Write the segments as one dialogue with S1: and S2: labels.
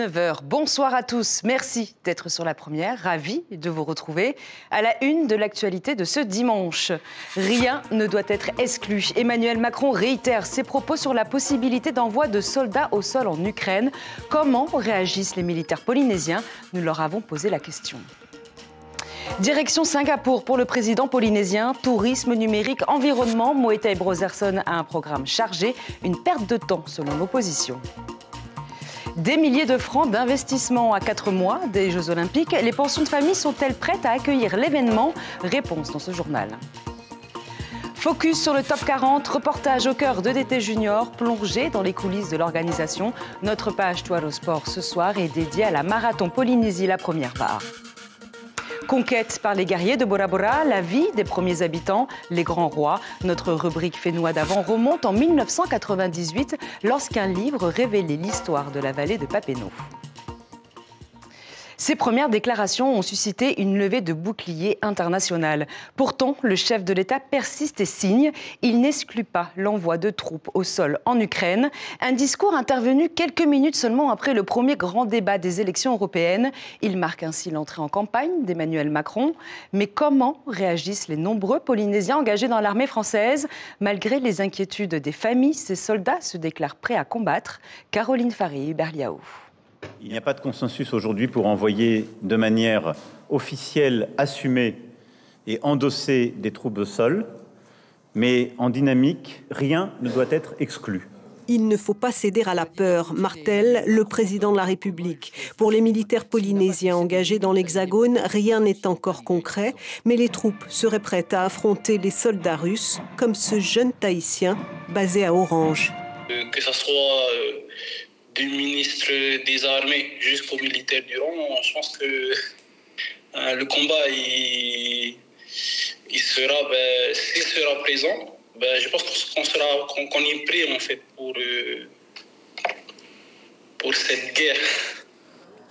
S1: 19h. Bonsoir à tous. Merci d'être sur la première. Ravi de vous retrouver à la une de l'actualité de ce dimanche. Rien ne doit être exclu. Emmanuel Macron réitère ses propos sur la possibilité d'envoi de soldats au sol en Ukraine. Comment réagissent les militaires polynésiens? Nous leur avons posé la question. Direction Singapour pour le président polynésien. Tourisme numérique, environnement. Moetai Brotherson a un programme chargé. Une perte de temps selon l'opposition. Des milliers de francs d'investissement à 4 mois des Jeux Olympiques. Les pensions de famille sont-elles prêtes à accueillir l'événement? Réponse dans ce journal. Focus sur le top 40, reportage au cœur d'EDT Junior, plongé dans les coulisses de l'organisation. Notre page Toile au sport ce soir est dédiée à la marathon Polynésie, la première part. Conquête par les guerriers de Bora Bora, la vie des premiers habitants, les grands rois. Notre rubrique Fénois d'avant remonte en 1998 lorsqu'un livre révélait l'histoire de la vallée de Papineau. Ces premières déclarations ont suscité une levée de boucliers internationale. Pourtant, le chef de l'État persiste et signe. Il n'exclut pas l'envoi de troupes au sol en Ukraine. Un discours intervenu quelques minutes seulement après le premier grand débat des élections européennes. Il marque ainsi l'entrée en campagne d'Emmanuel Macron. Mais comment réagissent les nombreux Polynésiens engagés dans l'armée française? Malgré les inquiétudes des familles, ces soldats se déclarent prêts à combattre. Caroline Farid-Berliaou.
S2: Il n'y a pas de consensus aujourd'hui pour envoyer de manière officielle, assumée et endossée des troupes au sol. Mais en dynamique, rien ne doit être exclu.
S3: Il ne faut pas céder à la peur, martèle le président de la République. Pour les militaires polynésiens engagés dans l'Hexagone, rien n'est encore concret, mais les troupes seraient prêtes à affronter les soldats russes, comme ce jeune Tahitien basé à Orange.
S4: Que ce soit du ministre des Armées jusqu'au militaire du rang, je pense que le combat, il sera, s'il sera présent, je pense qu'on est prêt en fait pour cette guerre.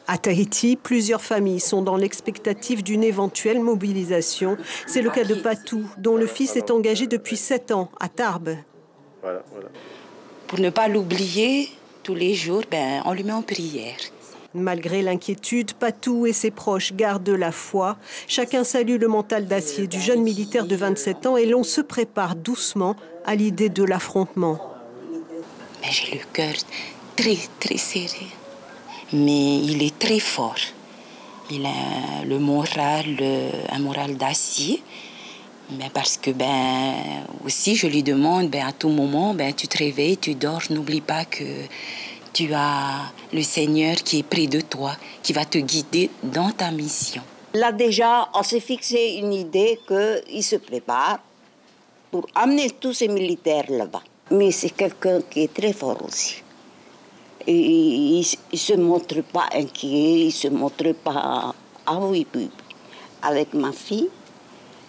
S3: À Tahiti, plusieurs familles sont dans l'expectative d'une éventuelle mobilisation. C'est le cas de Patou, dont le fils est engagé depuis 7 ans à Tarbes.
S5: Voilà. Pour ne pas l'oublier, tous les jours, on lui met en prière.
S3: Malgré l'inquiétude, Patou et ses proches gardent la foi. Chacun salue le mental d'acier du jeune militaire de 27 ans et l'on se prépare doucement à l'idée de l'affrontement.
S5: J'ai le cœur très, très serré. Mais il est très fort. Il a le moral, un moral d'acier. Parce que aussi je lui demande à tout moment, tu te réveilles, tu dors, n'oublie pas que tu as le Seigneur qui est près de toi, qui va te guider dans ta mission.
S6: Là déjà, on s'est fixé une idée qu'il se prépare pour amener tous ces militaires là-bas. Mais c'est quelqu'un qui est très fort aussi. Et il ne se montre pas inquiet, il ne se montre pas... Ah oui, avec ma fille,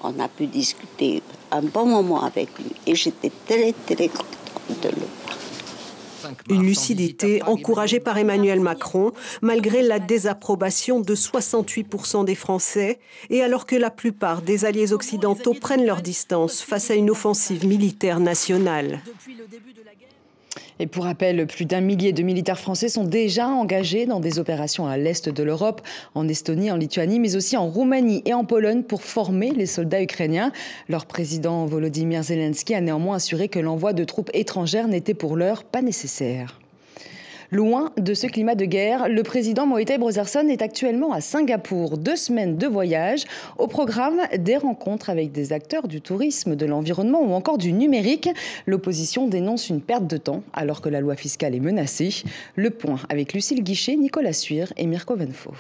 S6: on a pu discuter un bon moment avec lui et j'étais très, très contente de le voir.
S3: Une lucidité encouragée par Emmanuel Macron, malgré la désapprobation de 68% des Français, et alors que la plupart des alliés occidentaux prennent leur distance face à une offensive militaire nationale.
S1: Et pour rappel, plus d'1 millier de militaires français sont déjà engagés dans des opérations à l'est de l'Europe, en Estonie, en Lituanie, mais aussi en Roumanie et en Pologne pour former les soldats ukrainiens. Leur président Volodymyr Zelensky a néanmoins assuré que l'envoi de troupes étrangères n'était pour l'heure pas nécessaire. Loin de ce climat de guerre, le président Moetai Brotherson est actuellement à Singapour. 2 semaines de voyage. Au programme, des rencontres avec des acteurs du tourisme, de l'environnement ou encore du numérique. L'opposition dénonce une perte de temps alors que la loi fiscale est menacée. Le point avec Lucille Guichet, Nicolas Suire et Mirko Venfo.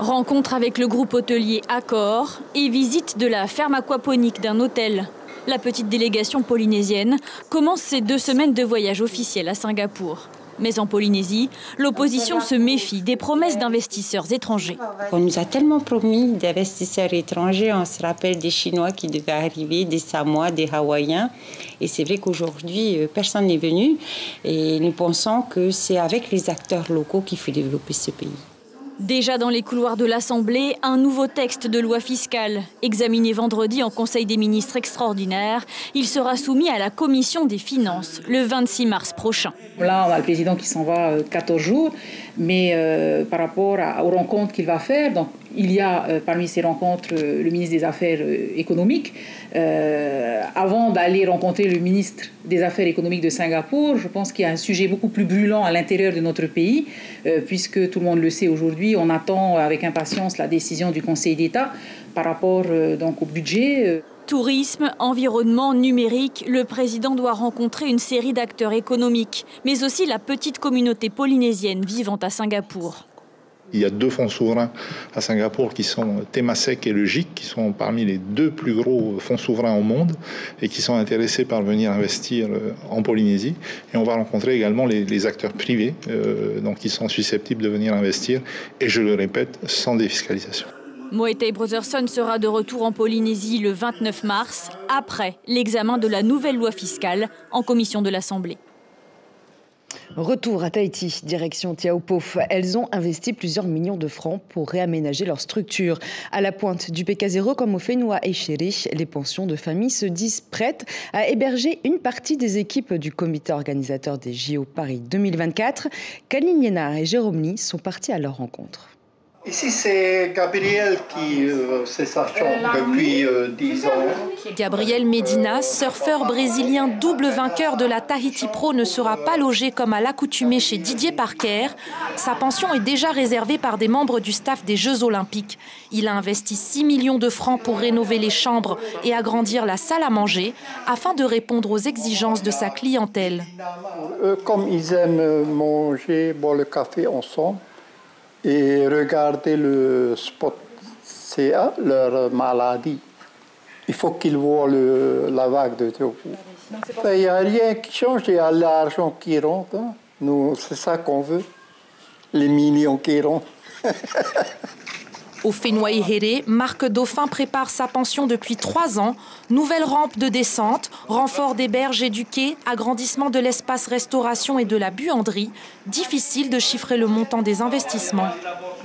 S7: Rencontre avec le groupe hôtelier Accor et visite de la ferme aquaponique d'un hôtel. La petite délégation polynésienne commence ses 2 semaines de voyage officiel à Singapour. Mais en Polynésie, l'opposition se méfie des promesses d'investisseurs étrangers.
S8: On nous a tellement promis d'investisseurs étrangers, on se rappelle des Chinois qui devaient arriver, des Samoa, des Hawaïens. Et c'est vrai qu'aujourd'hui, personne n'est venu. Et nous pensons que c'est avec les acteurs locaux qu'il faut développer ce pays.
S7: Déjà dans les couloirs de l'Assemblée, un nouveau texte de loi fiscale. Examiné vendredi en Conseil des ministres extraordinaire, il sera soumis à la Commission des finances le 26 mars prochain.
S9: Là, on a le président qui s'en va 14 jours, mais par rapport aux rencontres qu'il va faire, donc, il y a parmi ces rencontres le ministre des Affaires économiques. Avant d'aller rencontrer le ministre des Affaires économiques de Singapour, je pense qu'il y a un sujet beaucoup plus brûlant à l'intérieur de notre pays, puisque tout le monde le sait aujourd'hui, on attend avec impatience la décision du Conseil d'État par rapport donc au budget.
S7: Tourisme, environnement, numérique, le président doit rencontrer une série d'acteurs économiques, mais aussi la petite communauté polynésienne vivant à Singapour.
S10: Il y a 2 fonds souverains à Singapour qui sont Temasek et le GIC, qui sont parmi les 2 plus gros fonds souverains au monde et qui sont intéressés par venir investir en Polynésie. Et on va rencontrer également les acteurs privés donc qui sont susceptibles de venir investir, et je le répète, sans défiscalisation.
S7: Moetai Brotherson sera de retour en Polynésie le 29 mars, après l'examen de la nouvelle loi fiscale en commission de l'Assemblée.
S1: Retour à Tahiti, direction Tiaopo. Elles ont investi plusieurs millions de francs pour réaménager leur structure. À la pointe du PK0 comme au Whenua Echeri, les pensions de famille se disent prêtes à héberger une partie des équipes du comité organisateur des JO Paris 2024. Kaline Liénard et Jérôme Lee sont partis à leur rencontre.
S11: Ici, c'est Gabriel qui c'est sa chambre depuis 10 ans.
S12: Gabriel Medina, surfeur brésilien double vainqueur de la Tahiti Pro, ne sera pas logé comme à l'accoutumée chez Didier Parker. Sa pension est déjà réservée par des membres du staff des Jeux Olympiques. Il a investi 6 millions de francs pour rénover les chambres et agrandir la salle à manger afin de répondre aux exigences de sa clientèle.
S11: Comme ils aiment manger, boire le café ensemble, et regarder le spot, c'est leur maladie. Il faut qu'ils voient la vague de Teaupo. Il n'y a rien qui change, il y a l'argent qui rentre. Hein. Nous, c'est ça qu'on veut, les millions qui rentrent.
S12: Au Whenua Echeri, Marc Dauphin prépare sa pension depuis 3 ans. Nouvelle rampe de descente, renfort des berges et du quai, agrandissement de l'espace restauration et de la buanderie. Difficile de chiffrer le montant des investissements.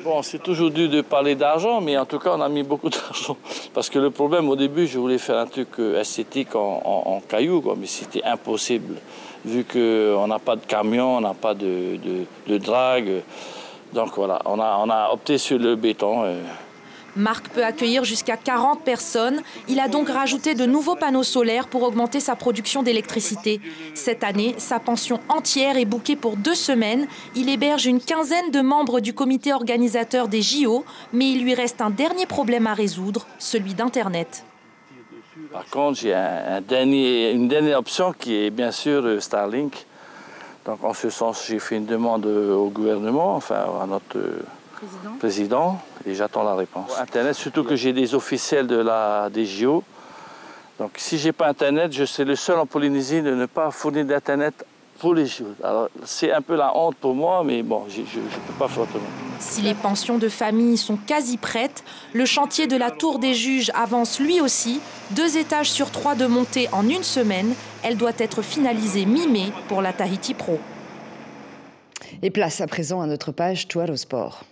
S13: Bon, c'est toujours dur de parler d'argent, mais en tout cas, on a mis beaucoup d'argent. Parce que le problème, au début, je voulais faire un truc esthétique en cailloux, quoi, mais c'était impossible. Vu qu'on n'a pas de camion, on n'a pas de drague. Donc voilà, on a opté sur le béton.
S12: Marc peut accueillir jusqu'à 40 personnes. Il a donc rajouté de nouveaux panneaux solaires pour augmenter sa production d'électricité. Cette année, sa pension entière est bookée pour 2 semaines. Il héberge une quinzaine de membres du comité organisateur des JO, mais il lui reste un dernier problème à résoudre, celui d'Internet.
S13: Par contre, j'ai une dernière option qui est bien sûr Starlink. Donc, en ce sens, j'ai fait une demande au gouvernement, enfin à notre président, et j'attends la réponse. Internet, surtout que j'ai des officiels des JO. Donc, si je n'ai pas Internet, je suis le seul en Polynésie de ne pas fournir d'Internet pour les JO. Alors, c'est un peu la honte pour moi, mais bon, je ne peux pas faire autrement.
S12: Si les pensions de famille sont quasi prêtes, le chantier de la Tour des Juges avance lui aussi. 2 étages sur 3 de montée en 1 semaine. Elle doit être finalisée mi-mai pour la Tahiti Pro.
S1: Et place à présent à notre page Touaro Sport.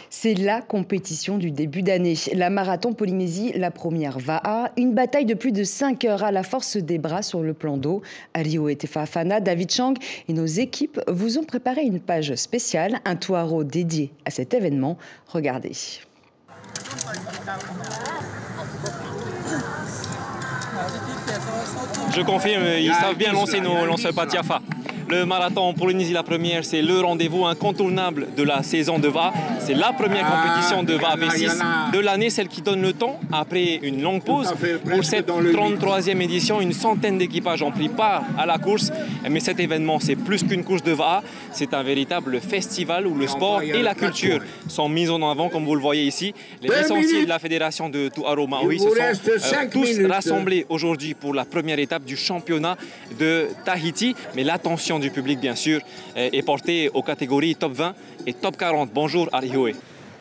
S1: C'est la compétition du début d'année. La Marathon Polynésie, la première VAA. Une bataille de plus de 5 heures à la force des bras sur le plan d'eau. Ario et Tefafana, David Chang et nos équipes vous ont préparé une page spéciale, un Touaro dédié à cet événement. Regardez.
S14: Je confirme, ils savent bien lancer nos lanceurs Patiafa. Le marathon en Polynésie, la première, c'est le rendez-vous incontournable de la saison de VA. C'est la première compétition de VA V6 de l'année, celle qui donne le temps, après une longue pause. Pour cette 33e édition, une centaine d'équipages ont pris part à la course. Mais cet événement, c'est plus qu'une course de VA. C'est un véritable festival où le sport et la culture sont mis en avant, comme vous le voyez ici. Les licenciés de la fédération de Touaro Maui se sont tous rassemblés aujourd'hui pour la première étape du championnat de Tahiti. Mais l'attention du public, bien sûr, est portée aux catégories top 20 et top 40. Bonjour, Arihoe.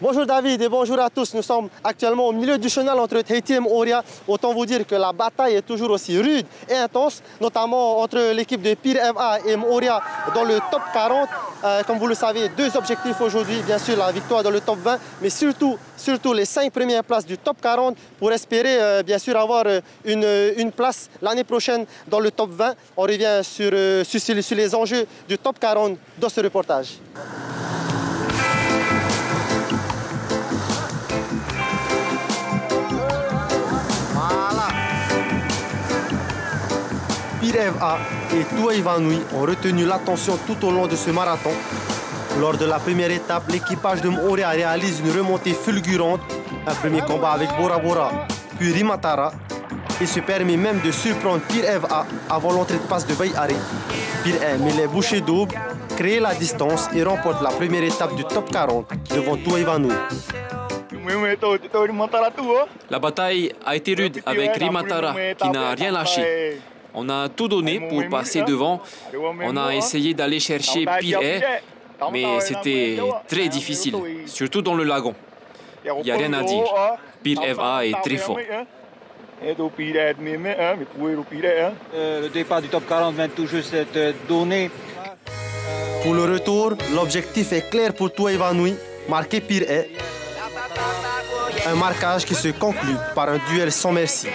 S15: Bonjour David et bonjour à tous. Nous sommes actuellement au milieu du chenal entre Tahiti et Moorea. Autant vous dire que la bataille est toujours aussi rude et intense, notamment entre l'équipe de Pire FA et Moorea dans le top 40. Comme vous le savez, 2 objectifs aujourd'hui. Bien sûr, la victoire dans le top 20, mais surtout les 5 premières places du top 40 pour espérer bien sûr avoir une place l'année prochaine dans le top 20. On revient sur les enjeux du top 40 dans ce reportage. Pire FA et Tuaïvanui ont retenu l'attention tout au long de ce marathon. Lors de la première étape, l'équipage de Moorea réalise une remontée fulgurante, un premier combat avec Bora Bora, puis Rimatara, et se permet même de surprendre Pire FA avant l'entrée de passe de Bayari. Pire met les bouchées doubles, crée la distance et remporte la première étape du top 40 devant Tuaïvanui.
S16: La bataille a été rude avec Rimatara qui n'a rien lâché. On a tout donné pour passer devant. On a essayé d'aller chercher Pire, mais c'était très difficile, surtout dans le lagon. Il n'y a rien à dire. Pire FA est très fort.
S17: Le départ du top 40 vient tout juste d'être donné.
S15: Pour le retour, l'objectif est clair pour Tuaïvanui, marquer Pire. Un marquage qui se conclut par un duel sans merci.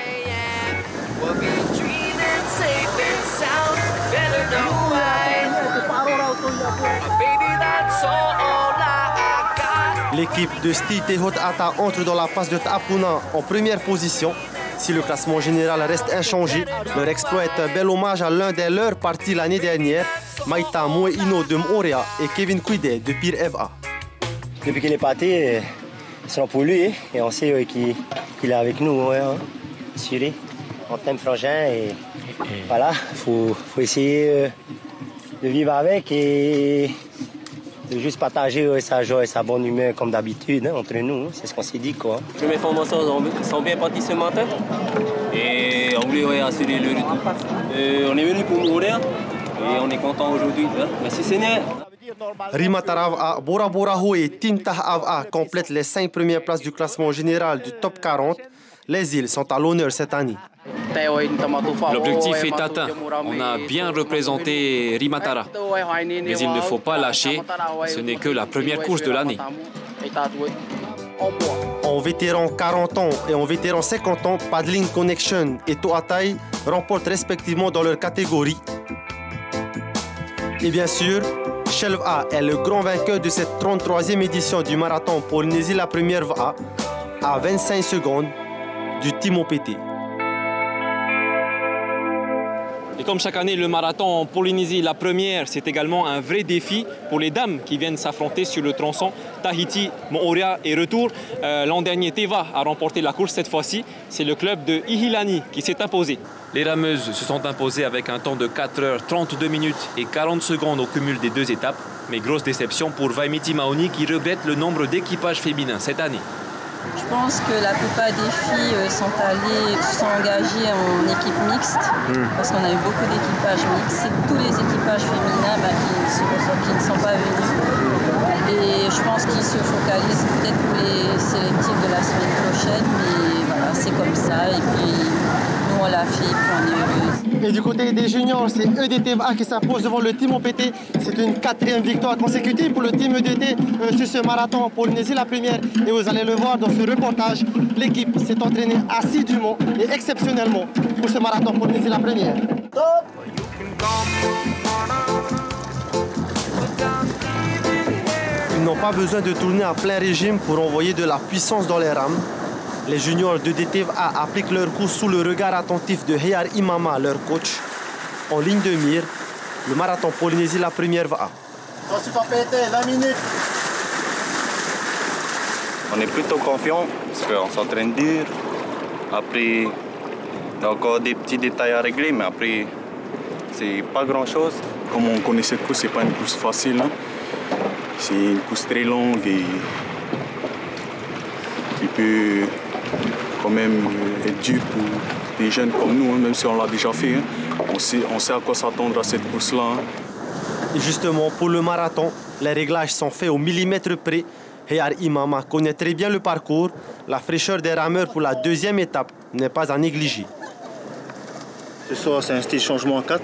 S15: L'équipe de Sti Tehot Ata entre dans la passe de Tapuna en première position. Si le classement général reste inchangé, leur exploit est un bel hommage à l'un des leurs partis l'année dernière, Maïta Moeino de Moorea et Kevin Quide de Pire FA.
S18: Depuis qu'il est parti, c'est pour lui et on sait qu'il est avec nous, assuré. On t'aime frangin et voilà, faut essayer de vivre avec et de juste partager sa joie et sa bonne humeur comme d'habitude entre nous. C'est ce qu'on s'est dit, quoi.
S19: Les formations sont bien parties ce matin et on voulait assurer le retour. On est venu pour mourir et on est content aujourd'hui. Merci Seigneur.
S15: Rimatara Ava, Bora Bora Ho et Tintah Ava complètent les 5 premières places du classement général du top 40. Les îles sont à l'honneur cette année.
S16: L'objectif est atteint. On a bien représenté Rimatara. Mais il ne faut pas lâcher. Ce n'est que la première course de l'année.
S15: En vétéran 40 ans et en vétéran 50 ans, Paddling Connection et Toatai remportent respectivement dans leur catégorie. Et bien sûr, Shelf A est le grand vainqueur de cette 33e édition du marathon Polynésie la première VA à 25 secondes du Team OPT.
S14: Et comme chaque année, le marathon en Polynésie, la première, c'est également un vrai défi pour les dames qui viennent s'affronter sur le tronçon Tahiti, Moorea et retour. L'an dernier, Teva a remporté la course cette fois-ci. C'est le club de Ihilani qui s'est imposé.
S16: Les rameuses se sont imposées avec un temps de 4 heures 32 minutes et 40 secondes au cumul des 2 étapes. Mais grosse déception pour Vaimiti Maoni qui regrette le nombre d'équipages féminins cette année.
S20: Je pense que la plupart des filles sont engagées en équipe mixte, parce qu'on a eu beaucoup d'équipages mixtes. C'est tous les équipages féminins qui ne sont pas venus. Et je pense qu'ils se focalisent peut-être pour les sélectifs de la semaine prochaine, mais voilà, c'est comme ça. Et puis nous, on l'a fait, puis on est heureuse.
S15: Et du côté des juniors, c'est EDTVA qui s'impose devant le Team OPT. C'est une 4e victoire consécutive pour le Team EDT sur ce marathon en Polynésie, la première. Et vous allez le voir dans ce reportage, l'équipe s'est entraînée assidûment et exceptionnellement pour ce marathon en Polynésie, la première. Ils n'ont pas besoin de tourner à plein régime pour envoyer de la puissance dans les rames. Les juniors de DTVA appliquent leur course sous le regard attentif de Heyar Imama, leur coach. En ligne de mire, le marathon Polynésie, la première VA.
S18: 20 minutes.
S21: On est plutôt confiant parce qu'on s'entraîne dur. Après, il y a encore des petits détails à régler, mais après, c'est pas grand-chose.
S22: Comme on connaît cette course, c'est pas une course facile. C'est une course très longue et qui peut quand même être dur pour des jeunes comme nous, même si on l'a déjà fait. On sait à quoi s'attendre à cette course-là.
S15: Et justement, pour le marathon, Les réglages sont faits au millimètre près. Heyar Imama connaît très bien le parcours. La fraîcheur des rameurs pour la deuxième étape n'est pas à négliger.
S18: Ce soir, c'est un style changement en 4.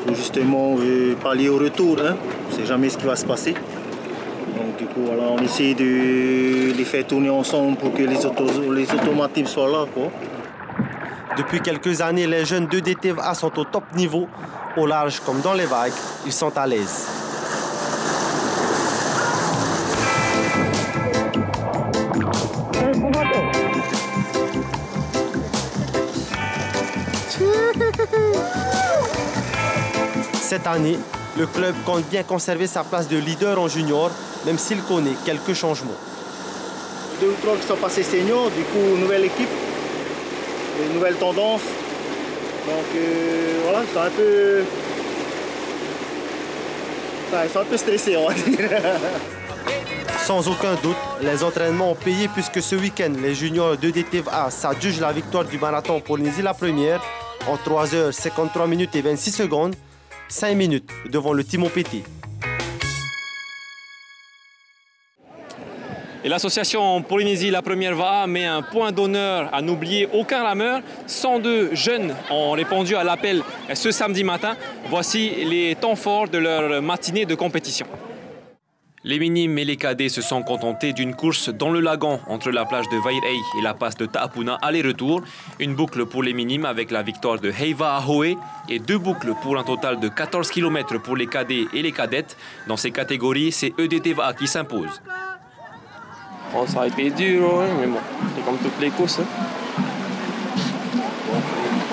S18: Pour justement pallier au retour. Hein. On ne sait jamais ce qui va se passer. Donc du coup, voilà, on essaie de les faire tourner ensemble pour que les automatismes soient là, quoi.
S15: Depuis quelques années, les jeunes de DTVA sont au top niveau. Au large comme dans les vagues, ils sont à l'aise. Cette année, le club compte bien conserver sa place de leader en junior, même s'il connaît quelques changements.
S18: 2 ou 3 qui sont passés seniors, du coup, nouvelle équipe, une nouvelle tendance. Donc voilà, ils sont un peu stressés, on va dire.
S15: Sans aucun doute, les entraînements ont payé puisque ce week-end, les juniors de DTVA s'adjugent la victoire du marathon Polynésie la première en 3h 53 minutes et 26 secondes, 5 minutes devant le Team OPT.
S14: Et l'association Polynésie la première VAA met un point d'honneur à n'oublier aucun rameur. 102 jeunes ont répondu à l'appel ce samedi matin. Voici les temps forts de leur matinée de compétition.
S16: Les minimes et les cadets se sont contentés d'une course dans le lagon entre la plage de Vairei et la passe de Ta'apuna aller-retour. Une boucle pour les minimes avec la victoire de Heiva Ahoe et 2 boucles pour un total de 14 km pour les cadets et les cadettes. Dans ces catégories, c'est EDTVA qui s'impose.
S19: Oh, ça a été dur, mais bon, c'est comme toutes les courses.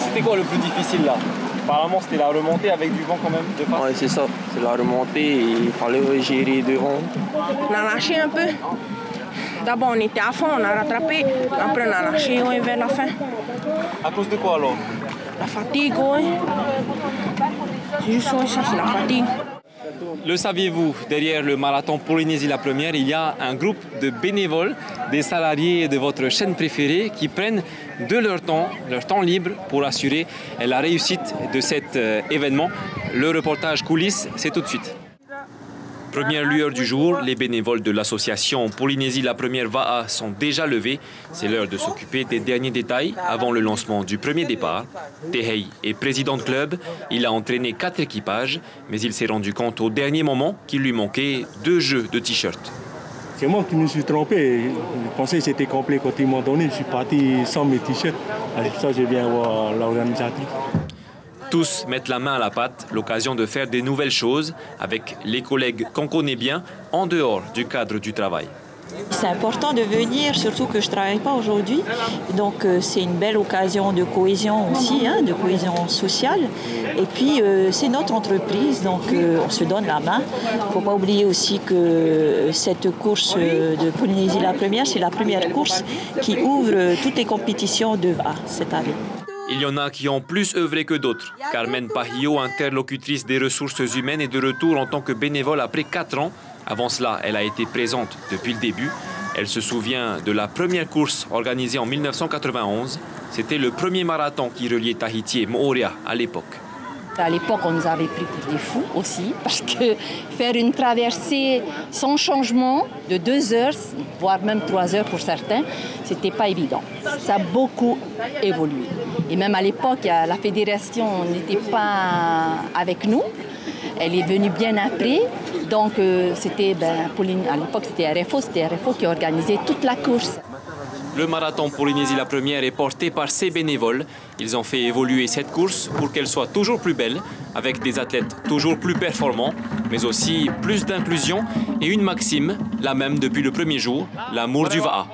S14: C'était quoi le plus difficile là? Apparemment, c'était la remontée avec du vent quand même de face.
S19: Oui, c'est ça. C'est la remontée et il fallait gérer devant.
S2: On a lâché un peu. D'abord, on était à fond, on a rattrapé. Après, on a lâché vers la fin.
S14: À cause de quoi alors?
S2: La fatigue, oui. C'est juste ça, c'est la fatigue.
S14: Le saviez-vous, derrière le marathon Polynésie la première, il y a un groupe de bénévoles, des salariés de votre chaîne préférée qui prennent de leur temps libre pour assurer la réussite de cet événement. Le reportage coulisses, c'est tout de suite. Première lueur du jour, les bénévoles de l'association Polynésie la première VAA sont déjà levés. C'est l'heure de s'occuper des derniers détails avant le lancement du premier départ. Tehei est président de club. Il a entraîné 4 équipages, mais il s'est rendu compte au dernier moment qu'il lui manquait 2 jeux de t-shirt.
S4: C'est moi qui me suis trompé. Je pensais que c'était complet quand ils m'ont donné. Je suis parti sans mes t-shirts. C'est pour ça que je viens voir l'organisatrice.
S16: Tous mettent la main à la pâte, l'occasion de faire des nouvelles choses avec les collègues qu'on connaît bien en dehors du cadre du travail.
S23: C'est important de venir, surtout que je ne travaille pas aujourd'hui. Donc c'est une belle occasion de cohésion aussi, de cohésion sociale. Et puis c'est notre entreprise, donc on se donne la main. Il ne faut pas oublier aussi que cette course de Polynésie la première, c'est la première course qui ouvre toutes les compétitions de VAA cette année.
S16: Il y en a qui ont plus œuvré que d'autres. Carmen Pahio, interlocutrice des ressources humaines, est de retour en tant que bénévole après 4 ans. Avant cela, elle a été présente depuis le début. Elle se souvient de la première course organisée en 1991. C'était le premier marathon qui reliait Tahiti et Moorea à l'époque.
S24: À l'époque, on nous avait pris pour des fous aussi, parce que faire une traversée sans changement de 2 heures, voire même 3 heures pour certains, c'était pas évident. Ça a beaucoup évolué. Et même à l'époque, la fédération n'était pas avec nous. Elle est venue bien après. Donc, c'était, à l'époque, c'était RFO qui organisait toute la course.
S16: Le marathon Polynésie la première est porté par ces bénévoles. Ils ont fait évoluer cette course pour qu'elle soit toujours plus belle, avec des athlètes toujours plus performants, mais aussi plus d'inclusion et une maxime, la même depuis le premier jour, l'amour du VAA.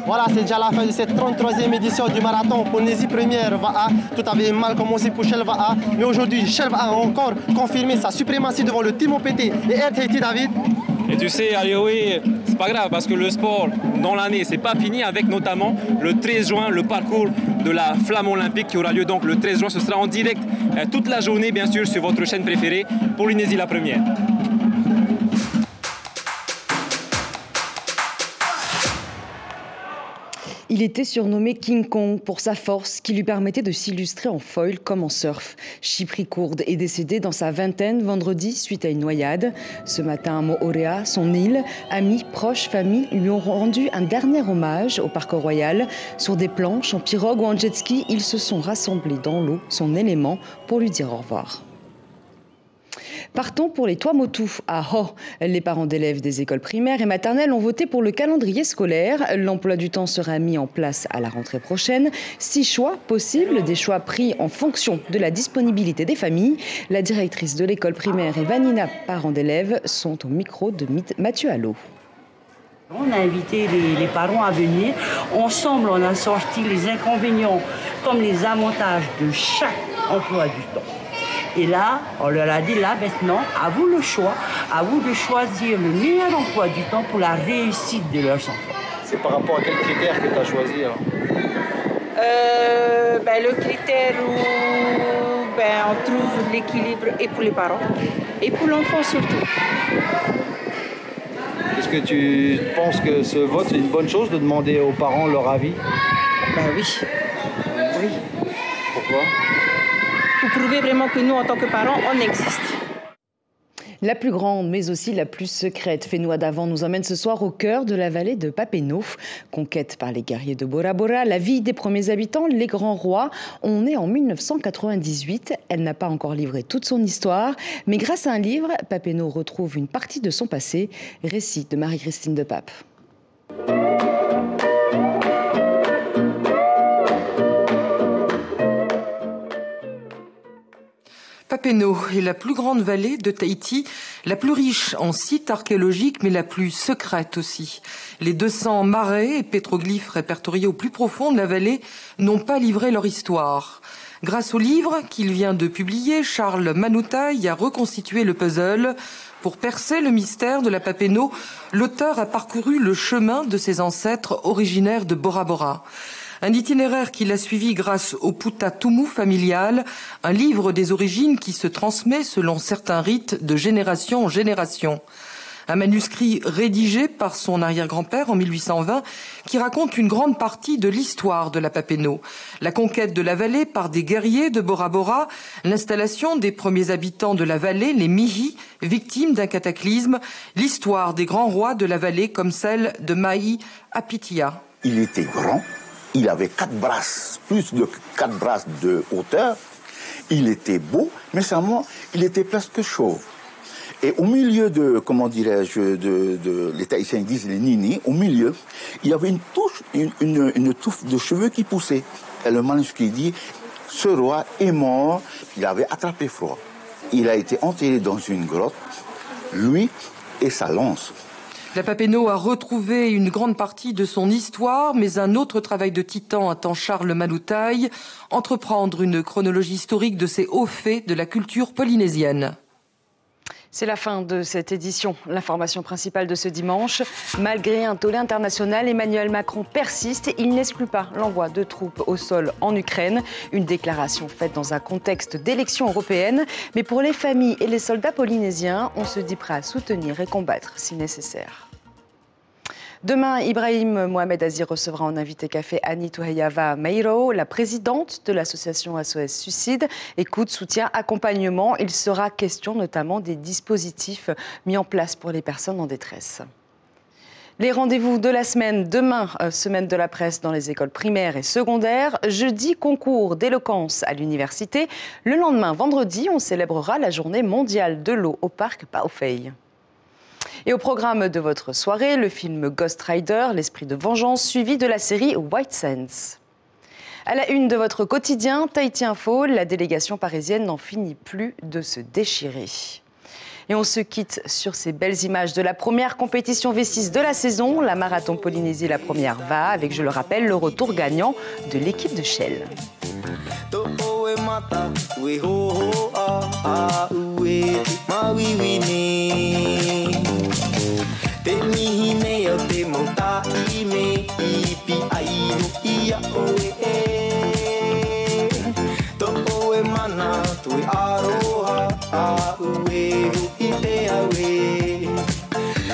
S15: Voilà, c'est déjà la fin de cette 33e édition du marathon Polynésie première VAA. Tout avait mal commencé pour Shell VAA, mais aujourd'hui, Shell VAA a encore confirmé sa suprématie devant le Team OPT et Air Tahiti, David.
S14: Et tu sais, Alioé, c'est pas grave parce que le sport dans l'année, c'est pas fini, avec notamment le 13 juin, le parcours de la flamme olympique qui aura lieu donc le 13 juin. Ce sera en direct toute la journée, bien sûr, sur votre chaîne préférée, Polynésie la première.
S1: Il était surnommé King Kong pour sa force qui lui permettait de s'illustrer en foil comme en surf. Chypri Kourde est décédé dans sa vingtaine vendredi suite à une noyade. Ce matin à Moorea, son île, amis, proches, famille lui ont rendu un dernier hommage au Parc Royal. Sur des planches, en pirogue ou en jet ski, ils se sont rassemblés dans l'eau, son élément, pour lui dire au revoir. Partons pour les Tuamotu à Ho. Les parents d'élèves des écoles primaires et maternelles ont voté pour le calendrier scolaire. L'emploi du temps sera mis en place à la rentrée prochaine. 6 choix possibles, des choix pris en fonction de la disponibilité des familles. La directrice de l'école primaire et Vanina, parents d'élèves, sont au micro de Mathieu Allot.
S3: On a invité les parents à venir. Ensemble, on a sorti les inconvénients comme les avantages de chaque emploi du temps. Et là, on leur a dit, là maintenant, à vous le choix, à vous de choisir le meilleur emploi du temps pour la réussite de leurs enfants.
S17: C'est par rapport à quels critères que tu as choisi
S2: Le critère où on trouve l'équilibre et pour les parents et pour l'enfant surtout.
S17: Est-ce que tu penses que ce vote, c'est une bonne chose de demander aux parents leur avis?
S2: Oui. Oui.
S17: Pourquoi?
S2: Pour prouver vraiment que nous, en tant que parents, on existe.
S1: La plus grande, mais aussi la plus secrète, Fénois d'Avant nous emmène ce soir au cœur de la vallée de Papineau. Conquête par les guerriers de Bora Bora, la vie des premiers habitants, les grands rois. On est en 1998. Elle n'a pas encore livré toute son histoire, mais grâce à un livre, Papineau retrouve une partie de son passé. Récit de Marie-Christine de Pape.
S5: Papineau est la plus grande vallée de Tahiti, la plus riche en sites archéologiques, mais la plus secrète aussi. Les 200 marais et pétroglyphes répertoriés au plus profond de la vallée n'ont pas livré leur histoire. Grâce au livre qu'il vient de publier, Charles Manutaï a reconstitué le puzzle. Pour percer le mystère de la Papineau, l'auteur a parcouru le chemin de ses ancêtres originaires de Bora Bora. Un itinéraire qu'il a suivi grâce au Putatumu familial, un livre des origines qui se transmet selon certains rites de génération en génération. Un manuscrit rédigé par son arrière-grand-père en 1820 qui raconte une grande partie de l'histoire de la Papineau. La conquête de la vallée par des guerriers de Bora Bora, l'installation des premiers habitants de la vallée, les Mihi, victimes d'un cataclysme, l'histoire des grands rois de la vallée comme celle de Mahi Apitia.
S6: Il était grand. Il avait 4 brasses, plus de 4 brasses de hauteur. Il était beau, mais seulement, il était presque chauve. Et au milieu de, comment dirais-je, de les Tahitiens disent les nini, au milieu, il y avait une touffe de cheveux qui poussait. Et le manuscrit dit, ce roi est mort, il avait attrapé froid. Il a été enterré dans une grotte, lui et sa lance.
S5: La Papineau a retrouvé une grande partie de son histoire, mais un autre travail de titan attend Charles Manutaï, entreprendre une chronologie historique de ces hauts faits de la culture polynésienne.
S1: C'est la fin de cette édition. L'information principale de ce dimanche. Malgré un tollé international, Emmanuel Macron persiste et il n'exclut pas l'envoi de troupes au sol en Ukraine. Une déclaration faite dans un contexte d'élections européennes. Mais pour les familles et les soldats polynésiens, on se dit prêt à soutenir et combattre si nécessaire. Demain, Ibrahim Mohamed Aziz recevra en invité café Annie Tuheyava Meiro, la présidente de l'association SOS Suicide. Écoute, soutien, accompagnement. Il sera question notamment des dispositifs mis en place pour les personnes en détresse. Les rendez-vous de la semaine, demain, semaine de la presse dans les écoles primaires et secondaires. Jeudi, concours d'éloquence à l'université. Le lendemain, vendredi, on célébrera la journée mondiale de l'eau au parc Paofei. Et au programme de votre soirée, le film Ghost Rider, l'esprit de vengeance, suivi de la série White Sands. À la une de votre quotidien, Tahiti Info, la délégation parisienne n'en finit plus de se déchirer. Et on se quitte sur ces belles images de la première compétition V6 de la saison. La Marathon Polynésie, la première, va avec, je le rappelle, le retour gagnant de l'équipe de Shell.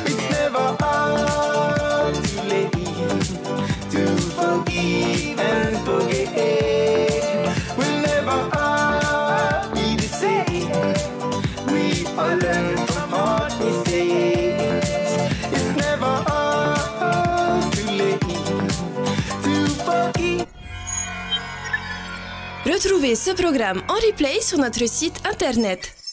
S8: It's never hard to let you to forgive.
S7: Retrouvez ce programme en replay sur notre site internet.